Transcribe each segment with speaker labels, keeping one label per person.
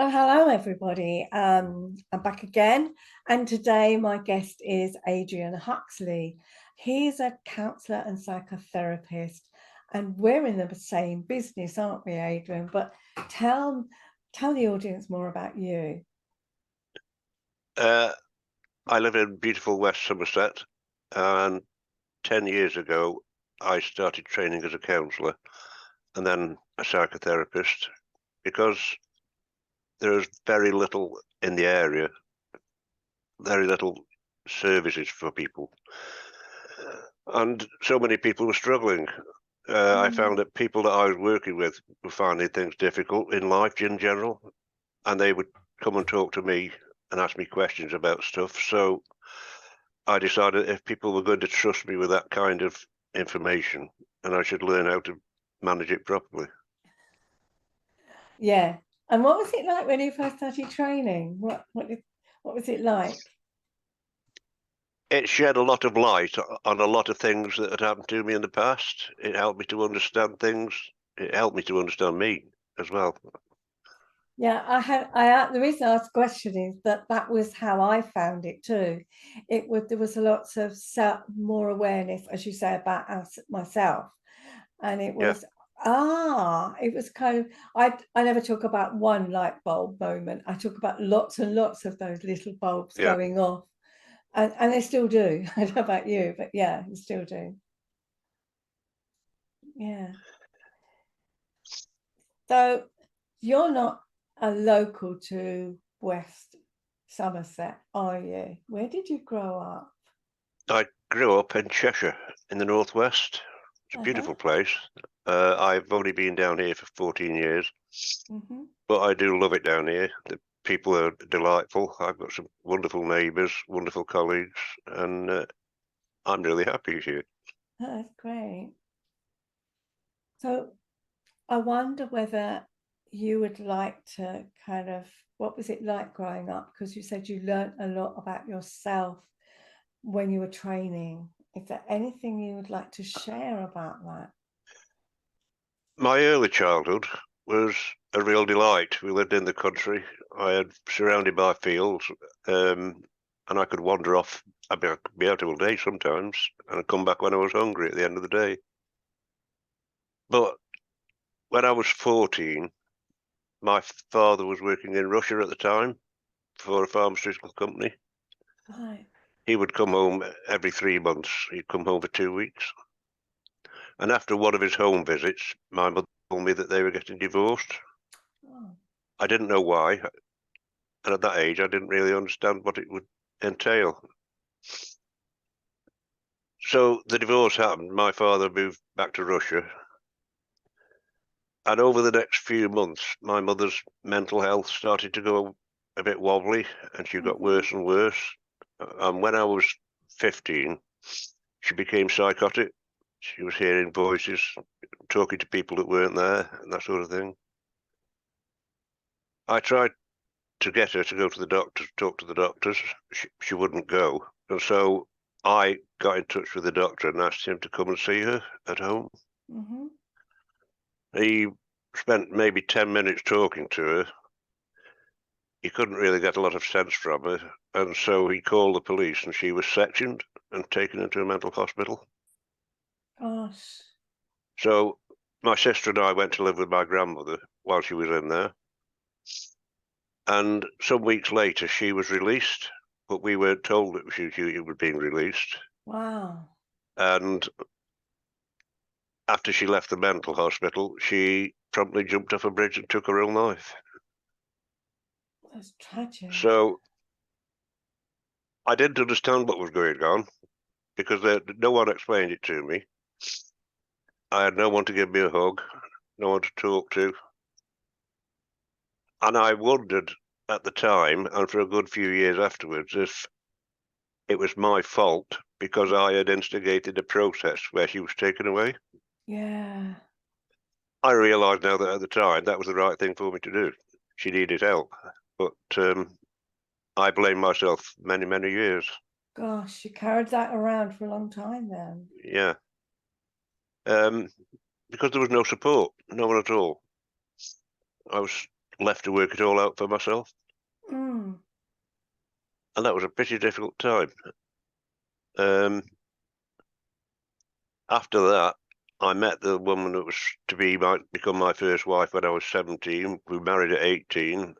Speaker 1: Well, hello everybody. I'm back again, and today my guest is Adrian Huxley. He's a counsellor and psychotherapist, and we're in the same business, aren't we, Adrian? But tell the audience more about you.
Speaker 2: I live in beautiful West Somerset, and 10 years ago, I started training as a counsellor and then a psychotherapist because there's very little in the area, very little services for people. And so many people were struggling. I found that people that I was working with were finding things difficult in life in general, and they would come and talk to me and ask me questions about stuff. So I decided if people were going to trust me with that kind of information, and I should learn how to manage it properly.
Speaker 1: Yeah. And what was it like when you first started training? What was it like?
Speaker 2: It shed a lot of light on a lot of things that had happened to me in the past. It helped me to understand things. It helped me to understand me as well.
Speaker 1: Yeah, the reason I asked the question is that was how I found it too. There was a lot of more awareness, as you say, about myself, and it
Speaker 2: Yeah.
Speaker 1: was it was kind of I never talk about one light bulb moment. I talk about lots and lots of those little bulbs
Speaker 2: Yeah.
Speaker 1: going off, and they still do. I don't know about you, but yeah, they still do. Yeah. So you're not a local to West Somerset, are you? Where did you grow up?
Speaker 2: I grew up in Cheshire in the northwest. It's a beautiful place. I've only been down here for 14 years, but I do love it down here. The people are delightful. I've got some wonderful neighbours, wonderful colleagues, and I'm really happy here.
Speaker 1: That's great. So I wonder whether you would like to what was it like growing up? Because you said you learned a lot about yourself when you were training. Is there anything you would like to share about that?
Speaker 2: My early childhood was a real delight. We lived in the country. I had surrounded by fields, and I could wander off. I'd be out all day sometimes, and I'd come back when I was hungry at the end of the day. But when I was 14, my father was working in Russia at the time for a pharmaceutical company.
Speaker 1: Right.
Speaker 2: He would come home every 3 months. He'd come home for 2 weeks. And after one of his home visits, my mother told me that they were getting divorced.
Speaker 1: Oh.
Speaker 2: I didn't know why. And at that age, I didn't really understand what it would entail. So the divorce happened. My father moved back to Russia. And over the next few months, my mother's mental health started to go a bit wobbly, and she got worse and worse. And when I was 15, she became psychotic. She was hearing voices, talking to people that weren't there, and that sort of thing. I tried to get her to go to the doctor, talk to the doctors. She wouldn't go. And so I got in touch with the doctor and asked him to come and see her at home. He spent maybe 10 minutes talking to her. He couldn't really get a lot of sense from her. And so he called the police, and she was sectioned and taken into a mental hospital.
Speaker 1: Gosh.
Speaker 2: So my sister and I went to live with my grandmother while she was in there. And some weeks later, she was released, but we weren't told that she was being released.
Speaker 1: Wow.
Speaker 2: And after she left the mental hospital, she promptly jumped off a bridge and took her own life.
Speaker 1: That's tragic.
Speaker 2: So I didn't understand what was going on because no one explained it to me. I had no one to give me a hug, no one to talk to. And I wondered at the time, and for a good few years afterwards, if it was my fault because I had instigated a process where she was taken away.
Speaker 1: Yeah.
Speaker 2: I realise now that at the time that was the right thing for me to do. She needed help, but I blame myself many, many years.
Speaker 1: Gosh, you carried that around for a long time then.
Speaker 2: Yeah. Because there was no support, no one at all. I was left to work it all out for myself.
Speaker 1: Mm.
Speaker 2: And that was a pretty difficult time. After that, I met the woman that was to become my first wife when I was 17. We married at 18.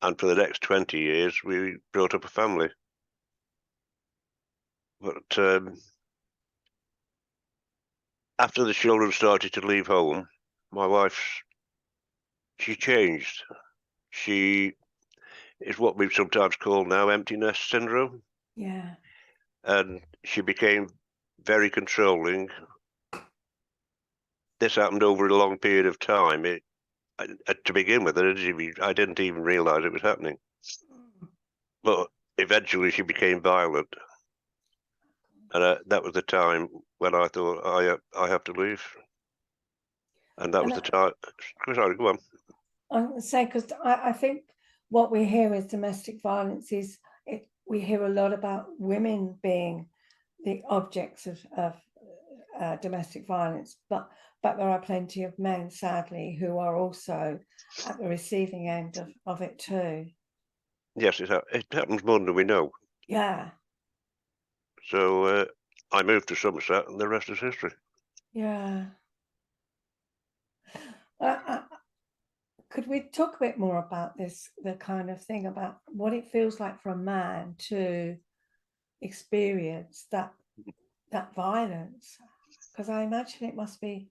Speaker 2: And for the next 20 years, we brought up a family. But after the children started to leave home, my wife, she changed. She is what we sometimes call now empty nest syndrome.
Speaker 1: Yeah.
Speaker 2: And she became very controlling. This happened over a long period of time. To begin with, I didn't even realize it was happening. But eventually she became violent. And that was the time when I thought, I have to leave. And that was the time. Sorry, go on.
Speaker 1: I'm going to say, because I think what we hear is domestic violence we hear a lot about women being the objects of domestic violence, but there are plenty of men, sadly, who are also at the receiving end of it too.
Speaker 2: Yes, it happens more than we know.
Speaker 1: Yeah.
Speaker 2: So I moved to Somerset, and the rest is history.
Speaker 1: Yeah. Could we talk a bit more about this, the kind of thing about what it feels like for a man to experience that violence? Because I imagine it must be.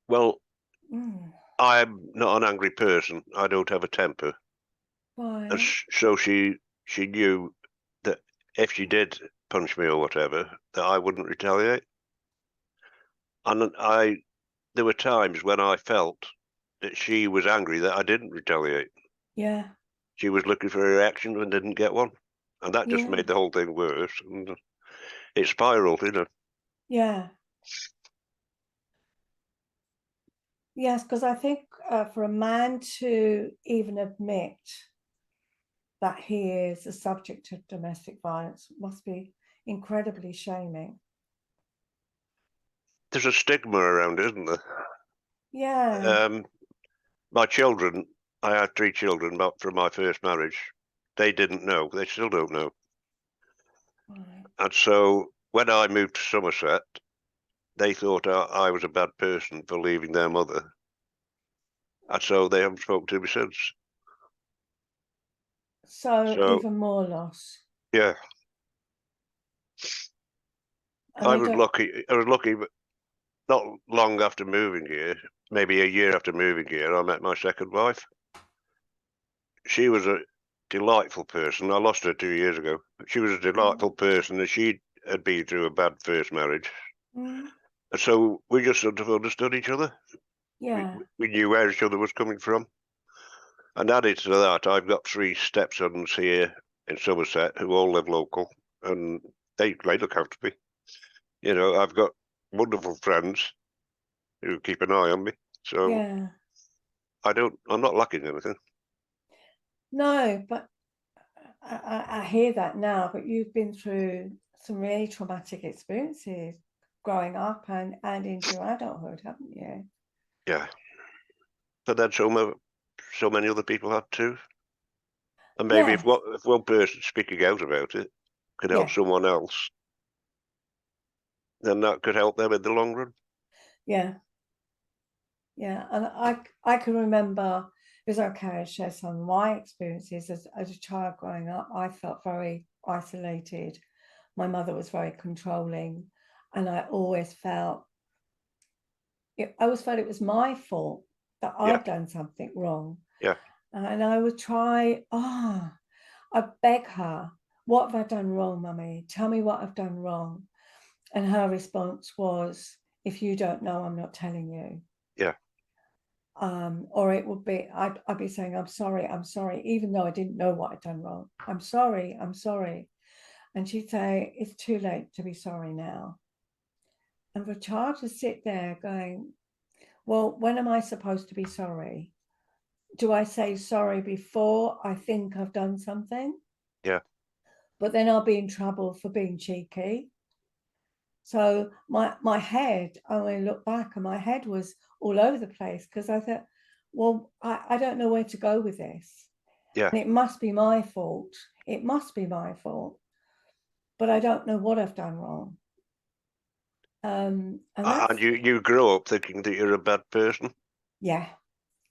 Speaker 2: Well,
Speaker 1: Mm,
Speaker 2: I'm not an angry person. I don't have a temper. And
Speaker 1: right.
Speaker 2: so she knew that if she did punch me or whatever, that I wouldn't retaliate. And there were times when I felt that she was angry that I didn't retaliate.
Speaker 1: Yeah.
Speaker 2: She was looking for a reaction and didn't get one. And that just
Speaker 1: Yeah.
Speaker 2: made the whole thing worse. And it spiraled,
Speaker 1: Yeah. Yes, because I think for a man to even admit that he is a subject of domestic violence must be incredibly shaming.
Speaker 2: There's a stigma around it, isn't there?
Speaker 1: Yeah.
Speaker 2: My children, I had 3 children from my first marriage. They didn't know. They still don't know.
Speaker 1: Right.
Speaker 2: And so when I moved to Somerset, they thought I was a bad person for leaving their mother. And so they haven't spoken to me since.
Speaker 1: So
Speaker 2: So,
Speaker 1: even more loss.
Speaker 2: yeah,
Speaker 1: And they don't.
Speaker 2: I was lucky, but not long after moving here, maybe a year after moving here, I met my second wife. She was a delightful person. I lost her 2 years ago. She was a delightful person, and she had been through a bad first marriage.
Speaker 1: Mm,
Speaker 2: And so we just sort of understood each other.
Speaker 1: yeah.
Speaker 2: We knew where each other was coming from. And added to that, I've got 3 stepsons here in Somerset who all live local, and they look after me. I've got wonderful friends who keep an eye on me. So
Speaker 1: Yeah.
Speaker 2: I'm not lacking anything.
Speaker 1: No, but I hear that now, but you've been through some really traumatic experiences growing up and into adulthood, haven't you?
Speaker 2: Yeah. But then so many other people have too. And maybe if
Speaker 1: Yes.
Speaker 2: one person speaking out about it could help
Speaker 1: Yeah.
Speaker 2: someone else, then that could help them in the long run.
Speaker 1: Yeah. Yeah. And I can remember, because okay, I share some of my experiences as a child growing up. I felt very isolated. My mother was very controlling, and I always felt it was my fault that
Speaker 2: Yeah,
Speaker 1: I'd done something wrong.
Speaker 2: yeah,
Speaker 1: And I would try, I'd beg her, what have I done wrong, mummy? Tell me what I've done wrong. And her response was, if you don't know, I'm not telling you.
Speaker 2: yeah,
Speaker 1: Or it would be, I'd be saying, I'm sorry, even though I didn't know what I'd done wrong. I'm sorry. And she'd say, it's too late to be sorry now. And for a child to sit there going, well, when am I supposed to be sorry? Do I say sorry before I think I've done something?
Speaker 2: yeah,
Speaker 1: But then I'll be in trouble for being cheeky. So my head, I look back and my head was all over the place because I thought, well, I don't know where to go with this.
Speaker 2: Yeah.
Speaker 1: And it must be my fault. It must be my fault. But I don't know what I've done wrong. And that's,
Speaker 2: And you grow up thinking that you're a bad person
Speaker 1: yeah,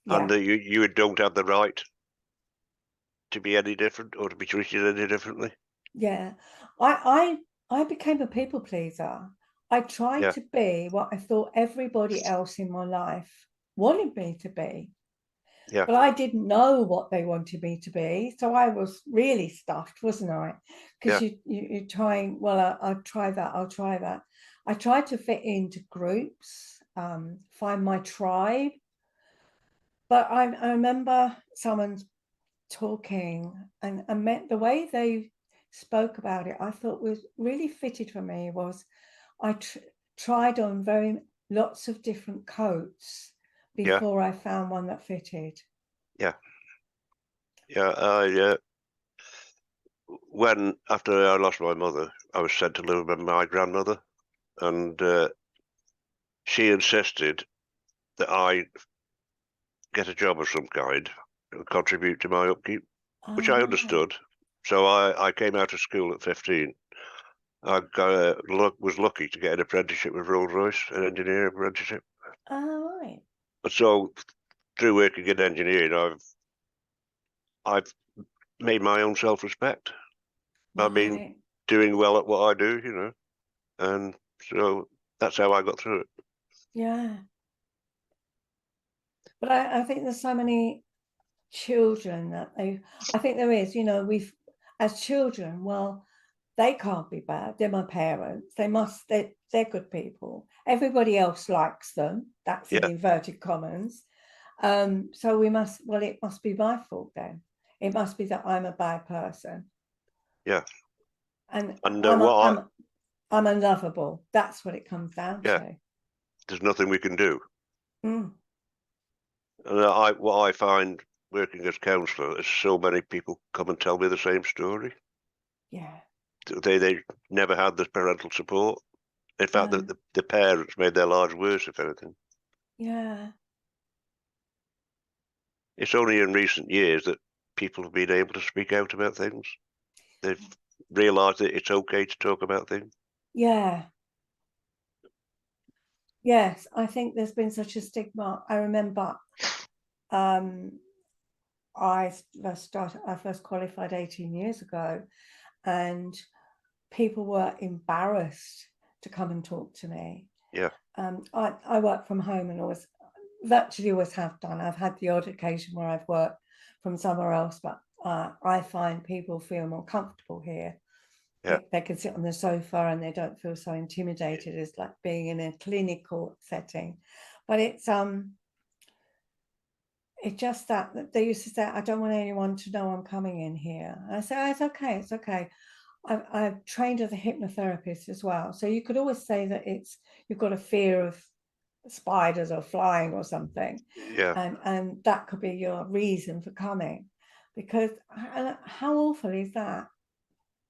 Speaker 2: and
Speaker 1: yeah,
Speaker 2: that you don't have the right to be any different or to be treated any differently.
Speaker 1: yeah. I became a people pleaser. I tried
Speaker 2: Yeah.
Speaker 1: to be what I thought everybody else in my life wanted me to be.
Speaker 2: Yeah.
Speaker 1: But I didn't know what they wanted me to be. So I was really stuffed, wasn't I? Because
Speaker 2: Yeah.
Speaker 1: you're trying, well, I'll try that, I'll try that. I tried to fit into groups, find my tribe. But I remember someone talking and meant the way they spoke about it, I thought was really fitted for me was I tried on very lots of different coats
Speaker 2: Yeah.
Speaker 1: before I found one that fitted.
Speaker 2: Yeah. Yeah. When after I lost my mother, I was sent to live with my grandmother, and she insisted that I get a job of some kind and contribute to my upkeep, which
Speaker 1: Oh,
Speaker 2: I
Speaker 1: right.
Speaker 2: understood. So I came out of school at 15. I was lucky to get an apprenticeship with Rolls-Royce, an engineering apprenticeship.
Speaker 1: Oh, right.
Speaker 2: But so through working in engineering, I've made my own self-respect. I've been
Speaker 1: Right.
Speaker 2: doing well at what I do, and so that's how I got through it.
Speaker 1: Yeah. But I think there's so many children that I think there is, we've, as children, well, they can't be bad. They're my parents. They're good people. Everybody else likes them. That's in
Speaker 2: Yeah,
Speaker 1: inverted commas. So it must be my fault then. It must be that I'm a bad person.
Speaker 2: yeah.
Speaker 1: And
Speaker 2: And
Speaker 1: I'm a, I'm unlovable. That's what it comes down
Speaker 2: yeah,
Speaker 1: to.
Speaker 2: there's nothing we can do.
Speaker 1: Mm,
Speaker 2: And what I find working as counsellor is so many people come and tell me the same story.
Speaker 1: yeah.
Speaker 2: They never had the parental support. In fact,
Speaker 1: No.
Speaker 2: the parents made their lives worse, if anything.
Speaker 1: Yeah.
Speaker 2: It's only in recent years that people have been able to speak out about things. They've realised that it's okay to talk about things.
Speaker 1: Yeah. Yes. I think there's been such a stigma. I remember um I first qualified 18 years ago, and people were embarrassed to come and talk to me.
Speaker 2: Yeah,
Speaker 1: I work from home and always virtually always have done. I've had the odd occasion where I've worked from somewhere else, but I find people feel more comfortable here.
Speaker 2: yeah,
Speaker 1: They can sit on the sofa and they don't feel so intimidated as like being in a clinical setting. But it's just that they used to say, I don't want anyone to know I'm coming in here. And I say, oh, it's okay, it's okay. I've trained as a hypnotherapist as well. So you could always say that you've got a fear of spiders or flying or something.
Speaker 2: yeah,
Speaker 1: And that could be your reason for coming. Because how awful is that?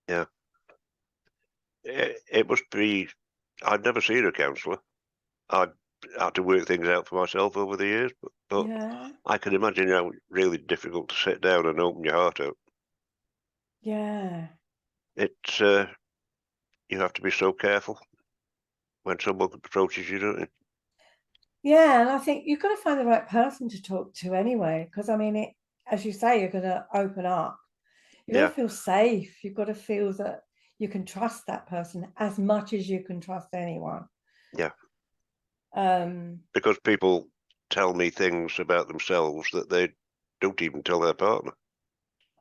Speaker 2: yeah. It must be. I'd never seen a counsellor. I had to work things out for myself over the years, but
Speaker 1: Yeah,
Speaker 2: I can imagine how really difficult to sit down and open your heart out.
Speaker 1: yeah.
Speaker 2: It's you have to be so careful when someone approaches you, don't you?
Speaker 1: Yeah, and I think you've got to find the right person to talk to anyway, because I mean, as you say, you're going to open up. You've got
Speaker 2: Yeah,
Speaker 1: to feel safe. You've got to feel that you can trust that person as much as you can trust anyone.
Speaker 2: yeah.
Speaker 1: Um,
Speaker 2: Because people tell me things about themselves that they don't even tell their partner.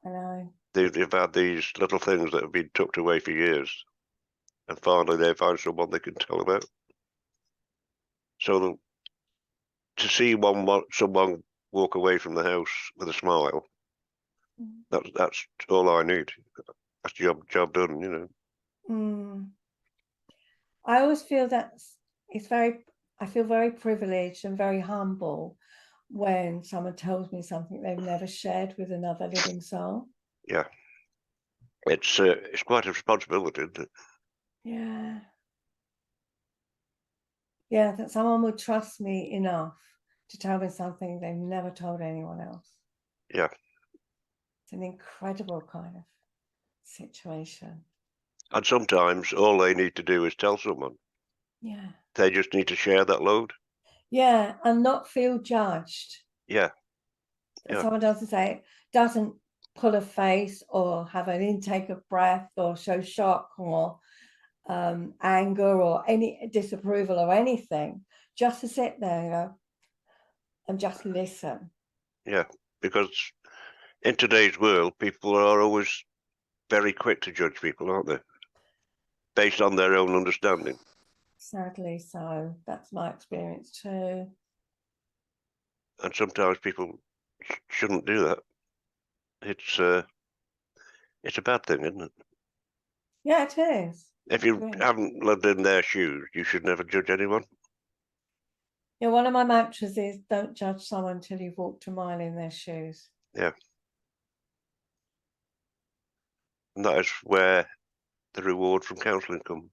Speaker 1: I know.
Speaker 2: They've had these little things that have been tucked away for years, and finally they find someone they can tell about. So to see someone walk away from the house with a smile, that's all I need. That's job done.
Speaker 1: Mm. I always feel that it's very, I feel very privileged and very humble when someone tells me something they've never shared with another living soul.
Speaker 2: Yeah, it's quite a responsibility, isn't it?
Speaker 1: Yeah. Yeah, that someone would trust me enough to tell me something they've never told anyone else.
Speaker 2: Yeah.
Speaker 1: It's an incredible kind of situation.
Speaker 2: And sometimes all they need to do is tell someone.
Speaker 1: Yeah.
Speaker 2: They just need to share that load.
Speaker 1: Yeah, and not feel judged.
Speaker 2: Yeah. Yeah.
Speaker 1: Someone doesn't pull a face or have an intake of breath or show shock or anger or any disapproval or anything, just to sit there and just listen.
Speaker 2: Yeah. Because in today's world, people are always very quick to judge people, aren't they? Based on their own understanding.
Speaker 1: Sadly so. That's my experience too.
Speaker 2: And sometimes people shouldn't do that. It's a bad thing, isn't it?
Speaker 1: Yeah, it is.
Speaker 2: If you haven't lived in their shoes, you should never judge anyone.
Speaker 1: Yeah, one of my mantras is don't judge someone until you've walked a mile in their shoes.
Speaker 2: Yeah. And that is where the reward from counselling comes.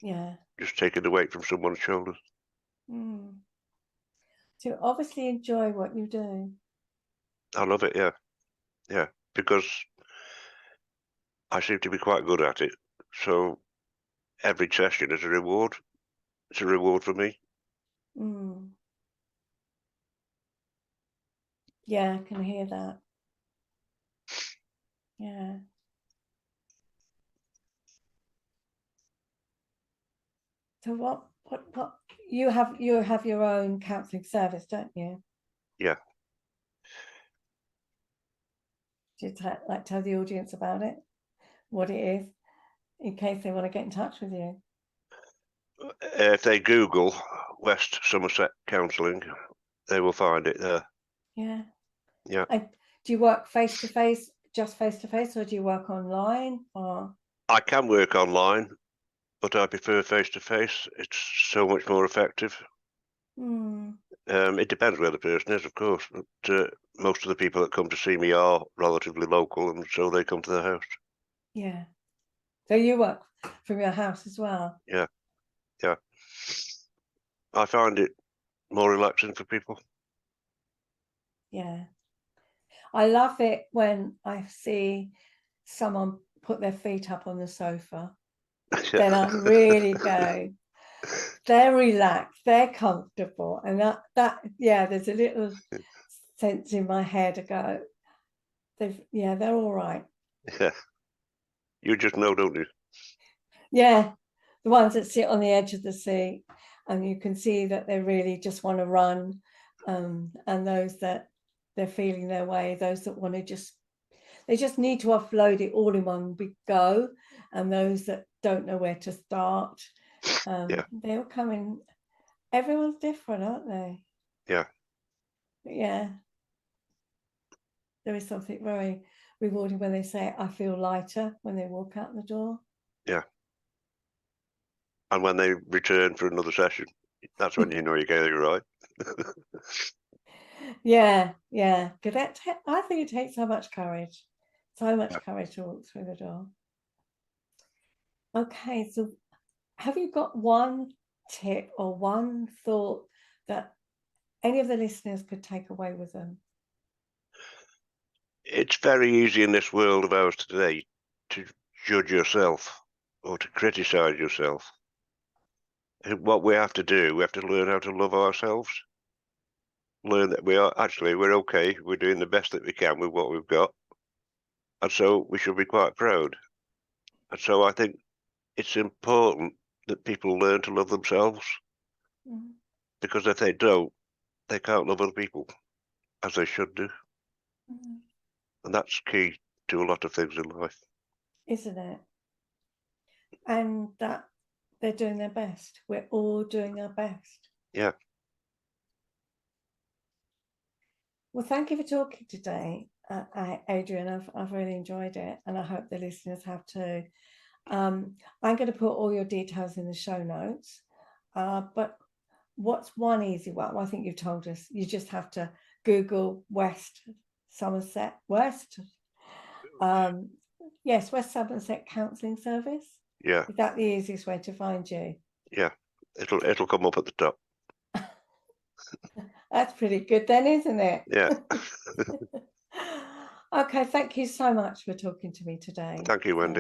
Speaker 1: Yeah.
Speaker 2: Just taking the weight from someone's shoulders.
Speaker 1: Mm. So obviously enjoy what you do.
Speaker 2: I love it, yeah. Yeah. Because I seem to be quite good at it. So every session is a reward. It's a reward for me.
Speaker 1: Mm. Yeah, I can hear that. Yeah. So what you have your own counselling service, don't you?
Speaker 2: Yeah.
Speaker 1: Do you like tell the audience about it, what it is, in case they want to get in touch with you?
Speaker 2: If they Google West Somerset Counselling, they will find it there.
Speaker 1: Yeah.
Speaker 2: Yeah.
Speaker 1: Do you work face to face, just face to face, or do you work online? Or
Speaker 2: I can work online, but I prefer face to face. It's so much more effective. It depends where the person is, of course, but most of the people that come to see me are relatively local, and so they come to the house.
Speaker 1: Yeah. So you work from your house as well?
Speaker 2: Yeah. Yeah. I find it more relaxing for people.
Speaker 1: Yeah. I love it when I see someone put their feet up on the sofa. Then I really go, they're relaxed, they're comfortable, and that yeah, there's a little sense in my head to go, they're all right.
Speaker 2: Yeah. You just know, don't you?
Speaker 1: Yeah, the ones that sit on the edge of the seat, and you can see that they really just want to run, and those that they're feeling their way, those that want to they just need to offload it all in one big go, and those that don't know where to start.
Speaker 2: Yeah.
Speaker 1: They'll come in. Everyone's different, aren't they?
Speaker 2: Yeah.
Speaker 1: But yeah, there is something very rewarding when they say, I feel lighter, when they walk out the door.
Speaker 2: Yeah. And when they return for another session, that's when you know you're getting it right.
Speaker 1: Yeah, yeah. Because I think it takes so much courage to walk through the door. Okay, so have you got one tip or one thought that any of the listeners could take away with them?
Speaker 2: It's very easy in this world of ours today to judge yourself or to criticize yourself. And what we have to do, we have to learn how to love ourselves. Learn that we're okay. We're doing the best that we can with what we've got. And so we should be quite proud. And so I think it's important that people learn to love themselves, because if they don't, they can't love other people as they should do. And that's key to a lot of things in life.
Speaker 1: Isn't it? And that they're doing their best. We're all doing our best.
Speaker 2: Yeah.
Speaker 1: Well, thank you for talking today, Adrian. I've really enjoyed it, and I hope the listeners have too. I'm going to put all your details in the show notes, but what's one easy one? Well, I think you've told us. You just have to Google West Somerset West. Yes, West Somerset Counselling Service.
Speaker 2: Yeah.
Speaker 1: Is that the easiest way to find you?
Speaker 2: Yeah. It'll come up at the top.
Speaker 1: That's pretty good then, isn't it?
Speaker 2: Yeah.
Speaker 1: Okay, thank you so much for talking to me today.
Speaker 2: Thank you, Wendy.